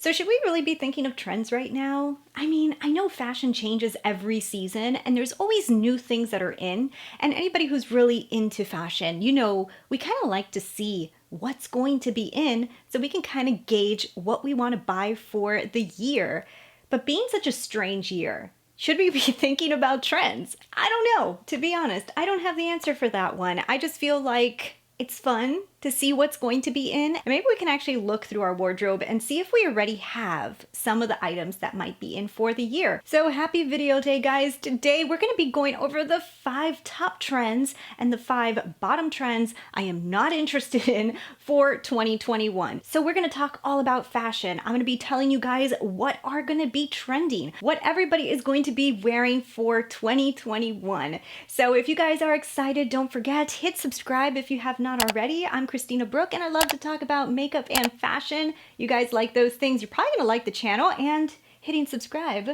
So should we really be thinking of trends right now? I mean, I know fashion changes every season and there's always new things that are in. And anybody who's really into fashion, we kind of like to see what's going to be in so we can kind of gauge what we want to buy for the year. But being such a strange year, should we be thinking about trends? I don't know. To be honest, I don't have the answer for that one. I just feel like it's fun to see what's going to be in. And maybe we can actually look through our wardrobe and see if we already have some of the items that might be in for the year. So happy video day, guys. Today we're going to be going over the 5 top trends and the 5 bottom trends I am not interested in for 2021. So we're going to talk all about fashion. I'm going to be telling you guys what are going to be trending, what everybody is going to be wearing for 2021. So if you guys are excited, don't forget, hit subscribe if you have not already. I'm Christina Brooke and I love to talk about makeup and fashion. You guys like those things, you're probably gonna like the channel, and hitting subscribe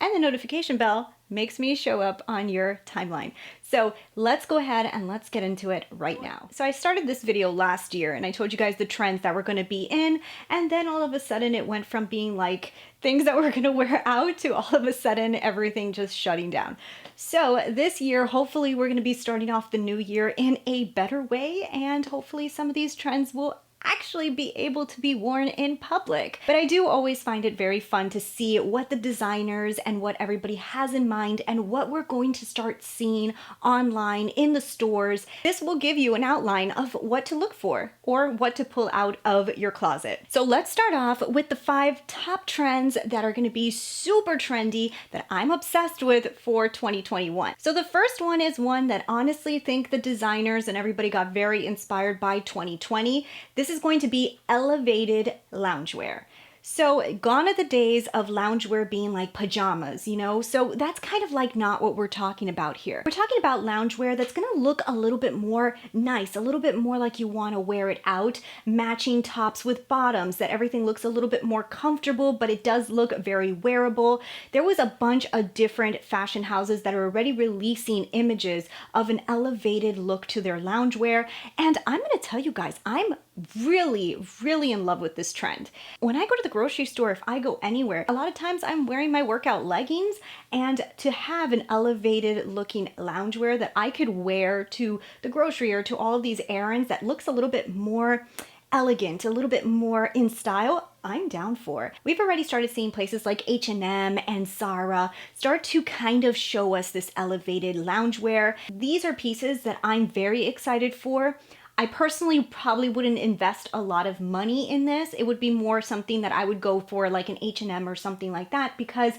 and the notification bell makes me show up on your timeline. So let's go ahead and let's get into it right now. So I started this video last year and I told you guys the trends that were gonna be in, and then all of a sudden it went from being like things that we're gonna wear out to all of a sudden everything just shutting down. So this year, hopefully we're gonna be starting off the new year in a better way, and hopefully some of these trends will actually be able to be worn in public. But I do always find it very fun to see what the designers and what everybody has in mind and what we're going to start seeing online in the stores. This will give you an outline of what to look for or what to pull out of your closet. So let's start off with the 5 top trends that are going to be super trendy that I'm obsessed with for 2021. So the first one is one that honestly think the designers and everybody got very inspired by 2020. This is going to be elevated loungewear. So gone are the days of loungewear being like pajamas, So that's kind of like not what we're talking about here. We're talking about loungewear that's gonna look a little bit more nice, a little bit more like you wanna wear it out, matching tops with bottoms, that everything looks a little bit more comfortable, but it does look very wearable. There was a bunch of different fashion houses that are already releasing images of an elevated look to their loungewear. And I'm gonna tell you guys, I'm really in love with this trend. When I go to the grocery store, if I go anywhere, a lot of times I'm wearing my workout leggings, and to have an elevated looking loungewear that I could wear to the grocery or to all of these errands that looks a little bit more elegant, a little bit more in style, I'm down for. We've already started seeing places like H&M and Zara start to kind of show us this elevated loungewear. These are pieces that I'm very excited for. I personally probably wouldn't invest a lot of money in this. It would be more something that I would go for like an H&M or something like that, because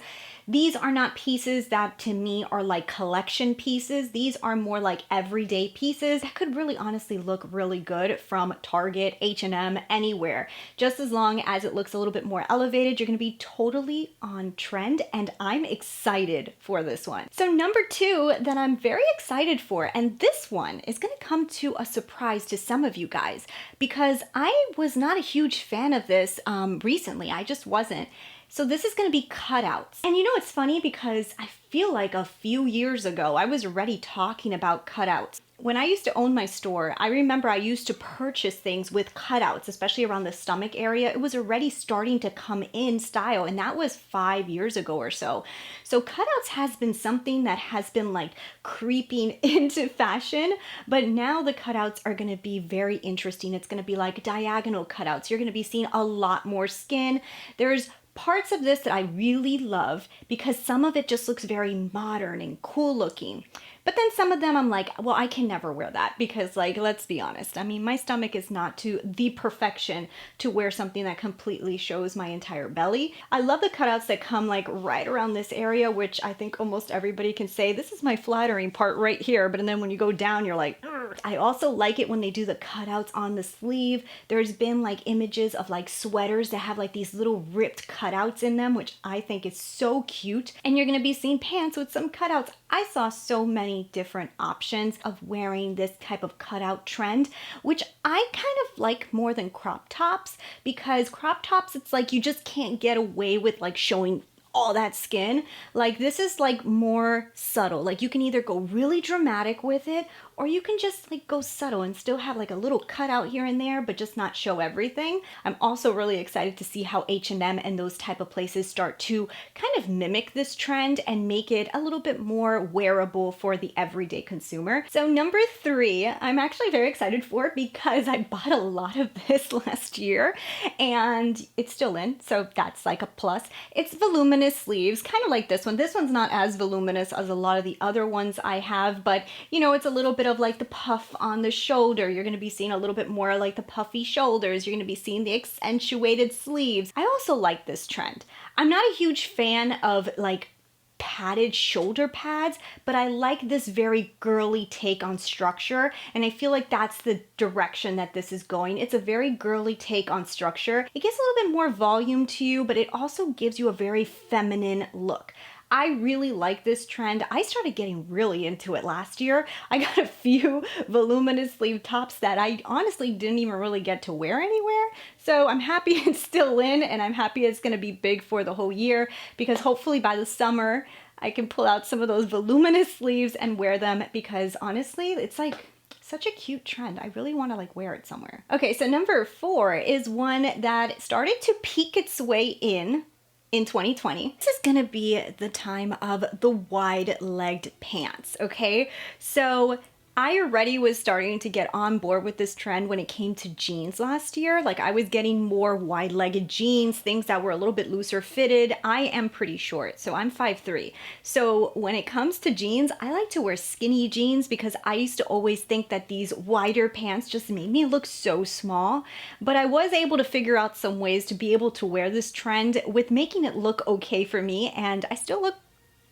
these are not pieces that to me are like collection pieces. These are more like everyday pieces that could really honestly look really good from Target, H&M, anywhere. Just as long as it looks a little bit more elevated, you're gonna be totally on trend, and I'm excited for this one. So number 2 that I'm very excited for, and this one is gonna come to a surprise to some of you guys, because I was not a huge fan of this recently. I just wasn't. So this is going to be cutouts. And it's funny because I feel like a few years ago, I was already talking about cutouts. When I used to own my store, I remember I used to purchase things with cutouts, especially around the stomach area. It was already starting to come in style, and that was 5 years ago or so. So cutouts has been something that has been like creeping into fashion, but now the cutouts are gonna be very interesting. It's gonna be like diagonal cutouts. You're gonna be seeing a lot more skin. There's parts of this that I really love because some of it just looks very modern and cool looking. But then some of them I'm like, well, I can never wear that because, like, let's be honest. I mean, my stomach is not to the perfection to wear something that completely shows my entire belly. I love the cutouts that come like right around this area, which I think almost everybody can say, this is my flattering part right here. But then when you go down, you're like, ugh. I also like it when they do the cutouts on the sleeve. There's been like images of like sweaters that have like these little ripped cutouts in them, which I think is so cute. And you're gonna be seeing pants with some cutouts. I saw so many different options of wearing this type of cutout trend, which I kind of like more than crop tops, because crop tops, it's like you just can't get away with like showing all that skin. Like this is like more subtle. Like you can either go really dramatic with it or you can just like go subtle and still have like a little cutout here and there, but just not show everything. I'm also really excited to see how H&M and those type of places start to kind of mimic this trend and make it a little bit more wearable for the everyday consumer. So number 3, I'm actually very excited for because I bought a lot of this last year and it's still in, so that's like a plus. It's voluminous sleeves, kind of like this one. This one's not as voluminous as a lot of the other ones I have, but you know, it's a little bit of like the puff on the shoulder. You're going to be seeing a little bit more like the puffy shoulders. You're going to be seeing the accentuated sleeves. I also like this trend. I'm not a huge fan of like padded shoulder pads, but I like this very girly take on structure, and I feel like that's the direction that this is going. It's a very girly take on structure. It gives a little bit more volume to you, but it also gives you a very feminine look. I really like this trend. I started getting really into it last year. I got a few voluminous sleeve tops that I honestly didn't even really get to wear anywhere. So I'm happy it's still in, and I'm happy it's gonna be big for the whole year, because hopefully by the summer, I can pull out some of those voluminous sleeves and wear them, because honestly, it's like such a cute trend. I really want to like wear it somewhere. Okay, so number 4 is one that started to peek its way in 2020. This is gonna be the time of the wide-legged pants, okay? So I already was starting to get on board with this trend when it came to jeans last year. Like I was getting more wide-legged jeans, things that were a little bit looser fitted. I am pretty short, so I'm 5'3". So when it comes to jeans, I like to wear skinny jeans because I used to always think that these wider pants just made me look so small. But I was able to figure out some ways to be able to wear this trend with making it look okay for me, and I still look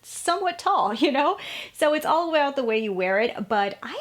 somewhat tall, you know? So it's all about the way you wear it. But I'm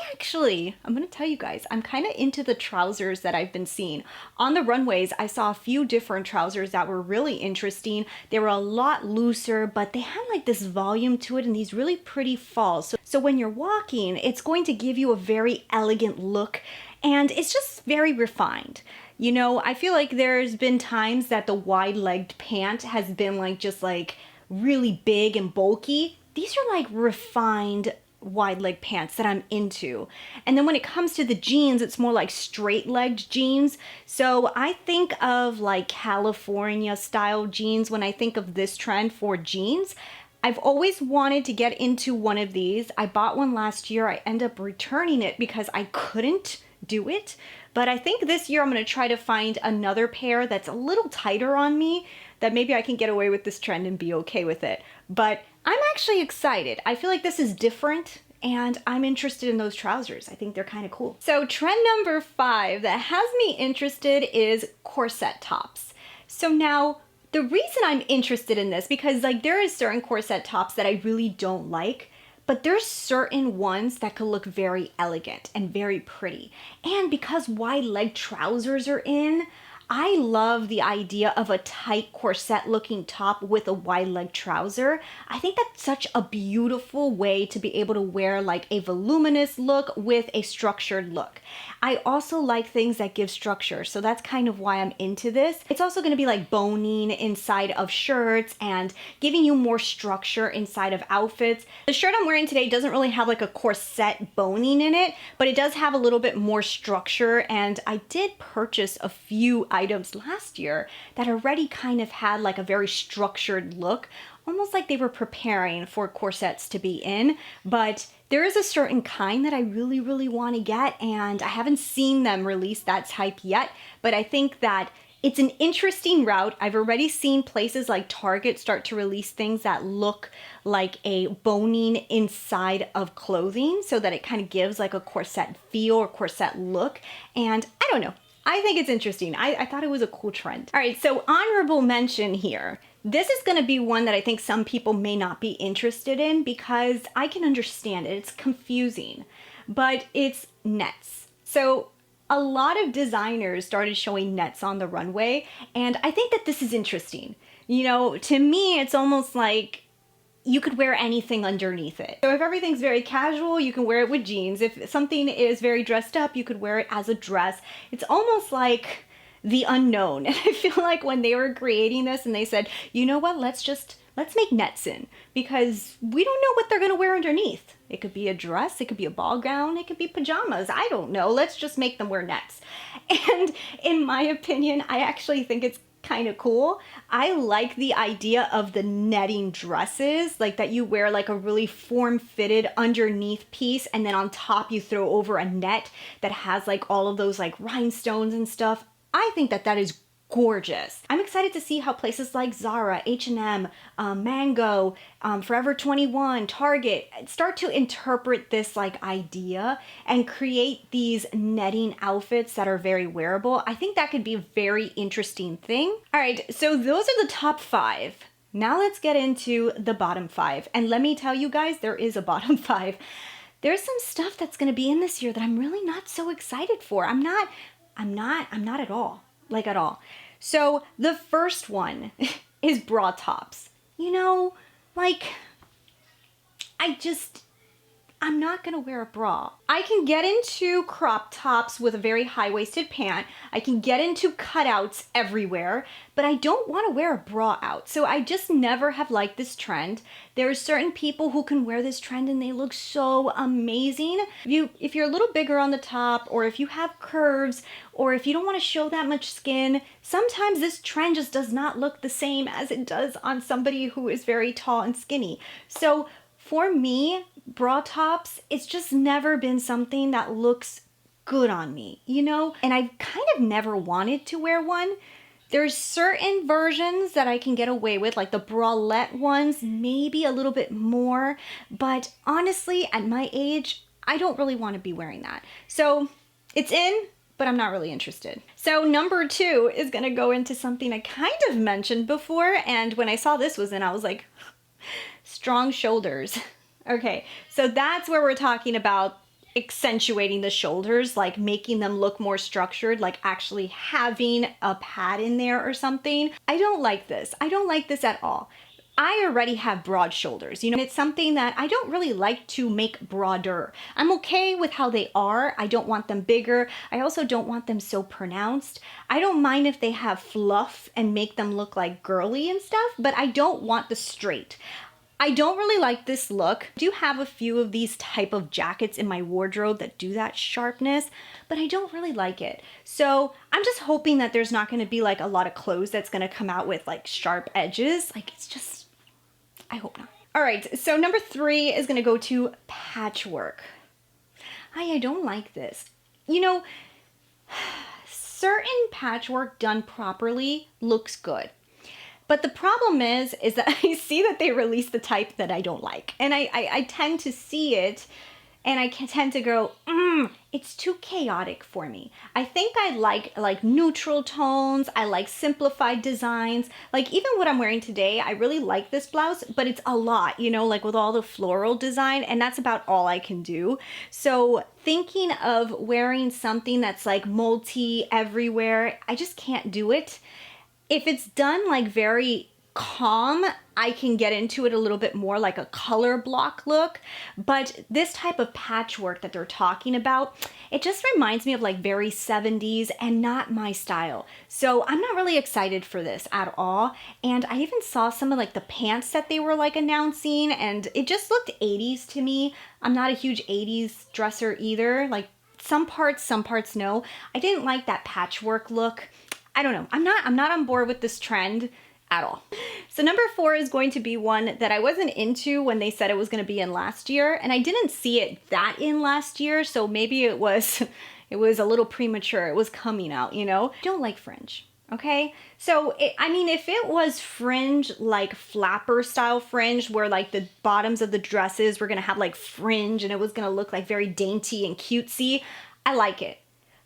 gonna tell you guys, I'm kind of into the trousers that I've been seeing. On the runways, I saw a few different trousers that were really interesting. They were a lot looser, but they had like this volume to it and these really pretty falls. So when you're walking, it's going to give you a very elegant look, and it's just very refined. You know, I feel like there's been times that the wide-legged pant has been like just like really big and bulky. These are like refined wide-leg pants that I'm into. And then when it comes to the jeans, it's more like straight-legged jeans. So I think of like California style jeans when I think of this trend for jeans. I've always wanted to get into one of these. I bought one last year. I ended up returning it because I couldn't do it. But I think this year I'm going to try to find another pair that's a little tighter on me, that maybe I can get away with this trend and be okay with it. But I'm actually excited. I feel like this is different, and I'm interested in those trousers. I think they're kind of cool. So trend number 5 that has me interested is corset tops. So now, the reason I'm interested in this, because like there is certain corset tops that I really don't like, but there's certain ones that could look very elegant and very pretty. And because wide leg trousers are in, I love the idea of a tight corset looking top with a wide leg trouser. I think that's such a beautiful way to be able to wear like a voluminous look with a structured look. I also like things that give structure, so that's kind of why I'm into this. It's also going to be like boning inside of shirts and giving you more structure inside of outfits. The shirt I'm wearing today doesn't really have like a corset boning in it, but it does have a little bit more structure, and I did purchase a few items last year that already kind of had like a very structured look, almost like they were preparing for corsets to be in. But there is a certain kind that I really want to get, and I haven't seen them release that type yet, but I think that it's an interesting route. I've already seen places like Target start to release things that look like a boning inside of clothing, so that it kind of gives like a corset feel or corset look. And I don't know, I think it's interesting. I thought it was a cool trend. All right, so honorable mention here. This is gonna be one that I think some people may not be interested in, because I can understand it. It's confusing, but it's nets. So a lot of designers started showing nets on the runway, and I think that this is interesting. You know, to me, it's almost like you could wear anything underneath it. So if everything's very casual, you can wear it with jeans. If something is very dressed up, you could wear it as a dress. It's almost like the unknown. And I feel like when they were creating this and they said, you know what, let's just let's make nets in, because we don't know what they're gonna wear underneath. It could be a dress, it could be a ball gown, it could be pajamas. I don't know. Let's just make them wear nets. And in my opinion, I actually think it's kind of cool. I like the idea of the netting dresses, like that you wear like a really form-fitted underneath piece, and then on top you throw over a net that has like all of those like rhinestones and stuff. I think that that is gorgeous. I'm excited to see how places like Zara, H&M, Mango, Forever 21, Target start to interpret this like idea and create these netting outfits that are very wearable. I think that could be a very interesting thing. All right, so those are the top 5. Now let's get into the bottom 5. And let me tell you guys, there is a bottom 5. There's some stuff that's gonna be in this year that I'm really not so excited for. I'm not at all. Like at all. So the first one is bra tops. You know, like, I'm not gonna wear a bra. I can get into crop tops with a very high-waisted pant. I can get into cutouts everywhere, but I don't wanna wear a bra out. So I just never have liked this trend. There are certain people who can wear this trend and they look so amazing. If you're a little bigger on the top, or if you have curves, or if you don't wanna show that much skin, sometimes this trend just does not look the same as it does on somebody who is very tall and skinny. So for me, bra tops, it's just never been something that looks good on me, you know? And I've kind of never wanted to wear one. There's certain versions that I can get away with, like the bralette ones, maybe a little bit more. But honestly, at my age, I don't really want to be wearing that. So it's in, but I'm not really interested. So number 2 is gonna go into something I kind of mentioned before. And when I saw this was in, I was like, strong shoulders. Okay, so that's where we're talking about accentuating the shoulders, like making them look more structured, like actually having a pad in there or something. I don't like this. I don't like this at all. I already have broad shoulders, you know, it's something that I don't really like to make broader. I'm okay with how they are. I don't want them bigger. I also don't want them so pronounced. I don't mind if they have fluff and make them look like girly and stuff, but I don't want the straight. I don't really like this look. I do have a few of these type of jackets in my wardrobe that do that sharpness, but I don't really like it. So I'm just hoping that there's not gonna be like a lot of clothes that's gonna come out with like sharp edges. Like it's just, I hope not. All right, so number 3 is gonna go to patchwork. I don't like this. You know, certain patchwork done properly looks good. But the problem is that I see that they release the type that I don't like. And I tend to see it and I can tend to go, it's too chaotic for me. I think I like neutral tones. I like simplified designs. Like even what I'm wearing today, I really like this blouse, but it's a lot, you know, like with all the floral design, and that's about all I can do. So thinking of wearing something that's like multi everywhere, I just can't do it. If it's done like very calm, I can get into it a little bit more, like a color block look. But this type of patchwork that they're talking about, it just reminds me of like very 70s and not my style. So I'm not really excited for this at all. And I even saw some of like the pants that they were like announcing, and it just looked 80s to me. I'm not a huge 80s dresser either. Like some parts no. I didn't like that patchwork look. I don't know. I'm not on board with this trend at all. So number 4 is going to be one that I wasn't into when they said it was going to be in last year, and I didn't see it that in last year, so maybe it was a little premature. It was coming out, you know? I don't like fringe. Okay, so I mean, if it was fringe, like flapper style fringe, where like the bottoms of the dresses were gonna have like fringe and it was gonna look like very dainty and cutesy, I like it.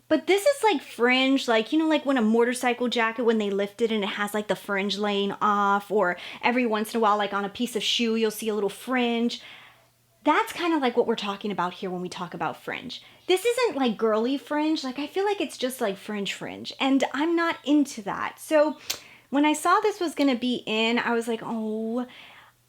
But this is like fringe, like, you know, like when a motorcycle jacket, when they lift it and it has like the fringe laying off, or every once in a while, like on a piece of shoe, you'll see a little fringe. That's kind of like what we're talking about here when we talk about fringe. This isn't like girly fringe. Like I feel like it's just like fringe, and I'm not into that. So when I saw this was gonna be in, I was like, oh,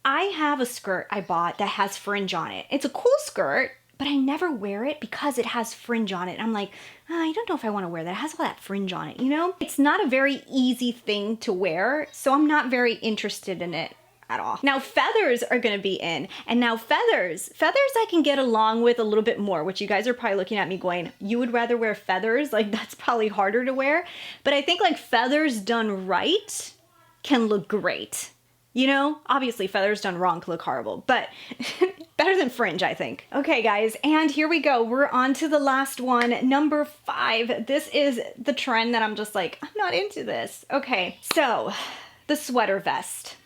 I have a skirt I bought that has fringe on it. It's a cool skirt, but I never wear it because it has fringe on it. And I'm like, oh, I don't know if I want to wear that. It has all that fringe on it, you know? It's not a very easy thing to wear, so I'm not very interested in it. at all. Now feathers are gonna be in, and now feathers I can get along with a little bit more, which you guys are probably looking at me going, you would rather wear feathers? Like that's probably harder to wear. But I think like feathers done right can look great. You know, obviously feathers done wrong can look horrible, but better than fringe, I think. Okay guys, and here we go. We're on to the last one, number 5. This is the trend that I'm just like, I'm not into this. Okay, so the sweater vest.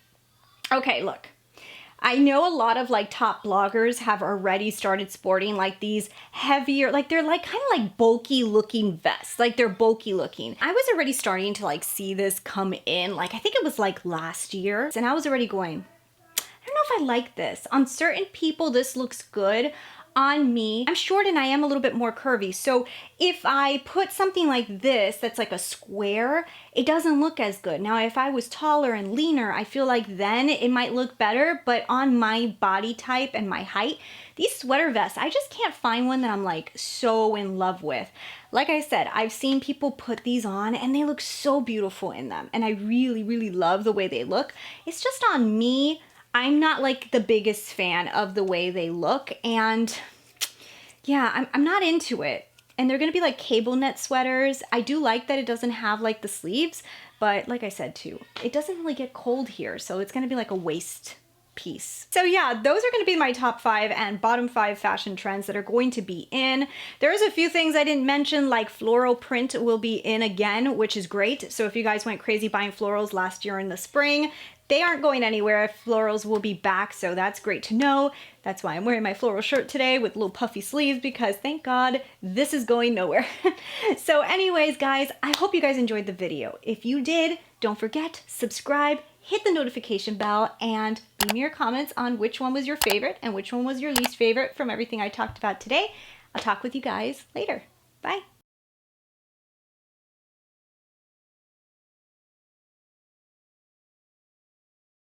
Okay, look, I know a lot of like top bloggers have already started sporting like these heavier, like they're like kind of like bulky looking vests, like they're bulky looking. I was already starting to like see this come in, like I think it was like last year, and I was already going, I don't know if I like this. On certain people, this looks good. On me, I'm short and I am a little bit more curvy. So if I put something like this, that's like a square, it doesn't look as good. Now, if I was taller and leaner, I feel like then it might look better, but on my body type and my height, these sweater vests, I just can't find one that I'm like so in love with. Like I said, I've seen people put these on and they look so beautiful in them. And I really, really love the way they look. It's just on me, I'm not like the biggest fan of the way they look, and yeah, I'm not into it. And they're gonna be like cable knit sweaters. I do like that it doesn't have like the sleeves, but like I said too, it doesn't really get cold here, so it's gonna be like a waist piece. So yeah, those are gonna be my top 5 and bottom 5 fashion trends that are going to be in. There's a few things I didn't mention, like floral print will be in again, which is great. So if you guys went crazy buying florals last year in the spring, they aren't going anywhere. Florals will be back, so that's great to know. That's why I'm wearing my floral shirt today with little puffy sleeves, because thank God this is going nowhere. So anyways, guys, I hope you guys enjoyed the video. If you did, don't forget, subscribe, hit the notification bell, and leave me your comments on which one was your favorite and which one was your least favorite from everything I talked about today. I'll talk with you guys later. Bye.